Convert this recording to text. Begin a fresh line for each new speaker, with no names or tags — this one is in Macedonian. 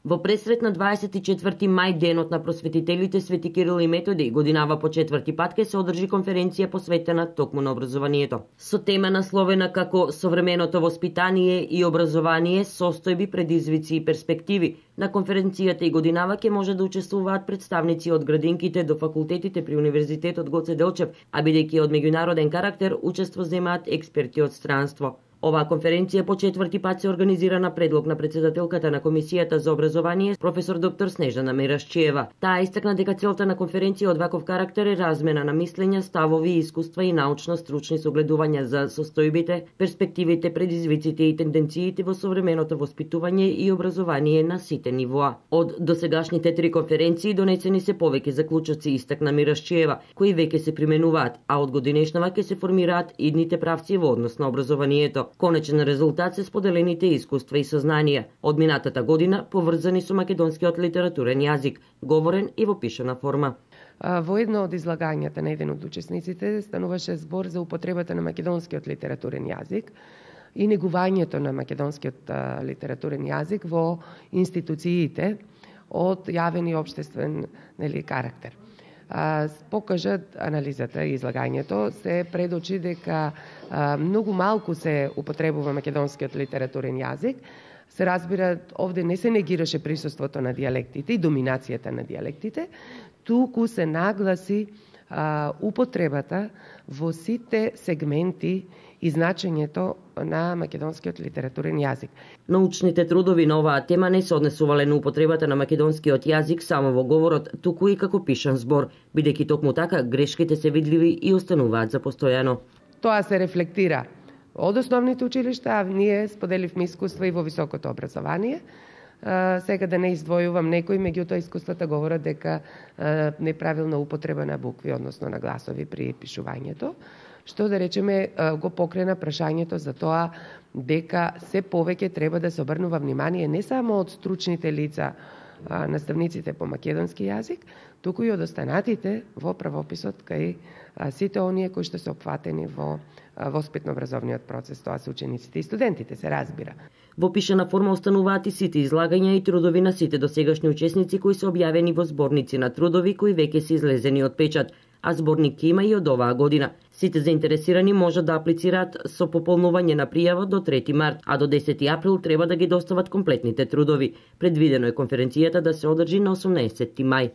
Во пресрет на 24 мај, денот на просветителите Свети Кирил и Методи, годинава по четврти пат ке се одржи конференција посветена токму на образованието. Со тема насловена како современото воспитание и образование, состојби, предизвици и перспективи. На конференцијата и годинава ке може да учествуваат представници од градинките до факултетите при Универзитетот Гоце Делчев, а бидејќи од меѓународен карактер, учество земаат експерти од странство. Оваа конференција по четврти пат се организира на предлог на председателката на Комисијата за образование, професор доктор Снежана Мирашчиева. Таа истакна дека целта на конференција од ваков карактер е размена на мислења, ставови, искуства и научно-стручни согледувања за состојбите, перспективите, предизвиците и тенденциите во современото воспитување и образование на сите нивоа. Од досегашните 3 конференции донесени се повеќе заклучоци, истакна Мирашчиева, кои веќе се применуваат, а од годинешнава ќе се формираат идните правци во однос на образованието. Конечен резултат се споделените искуства и сознанија од минатата година, поврзани со македонскиот литературен јазик, говорен и во пишана форма.
Во едно од излагањата на еден од учесниците стануваше збор за употребата на македонскиот литературен јазик и негувањето на македонскиот литературен јазик во институциите од јавен и општествен карактер. Покажа анализата и излагањето, се предочи дека многу малку се употребува македонскиот литературен јазик. Се разбира, овде не се негираше присуството на дијалектите и доминацијата на дијалектите, туку се нагласи употребата во сите сегменти и значењето на македонскиот литературен јазик.
Научните трудови на оваа тема не се однесувале на употребата на македонскиот јазик само во говорот, туку и како пишан збор, бидејќи токму така грешките се видливи и остануваат за постојано.
Тоа се рефлектира од основните училишта, а ние споделивме искуства и во високото образование. Сега да не издвојувам некои, меѓутоа искуствата говорат дека неправилна употреба на букви, односно на гласови при пишувањето, што да речеме го покрена прашањето за тоа дека се повеќе треба да се обрнува внимание не само од стручните лица, наставниците по македонски јазик, туку и од останатите во правописот кај сите оние кои што се опфатени во воспитно-образовниот процес, тоа се учениците и студентите, се разбира.
Во пишана форма остануваат и сите излагања и трудови на сите досегашни учесници кои се објавени во зборници на трудови кои веќе се излезени од печат, а зборник има и од оваа година. Сите заинтересирани можат да аплицираат со пополнување на пријава до 3 март, а до 10 април треба да ги достават комплетните трудови. Предвидено е конференцијата да се одржи на 18 мај.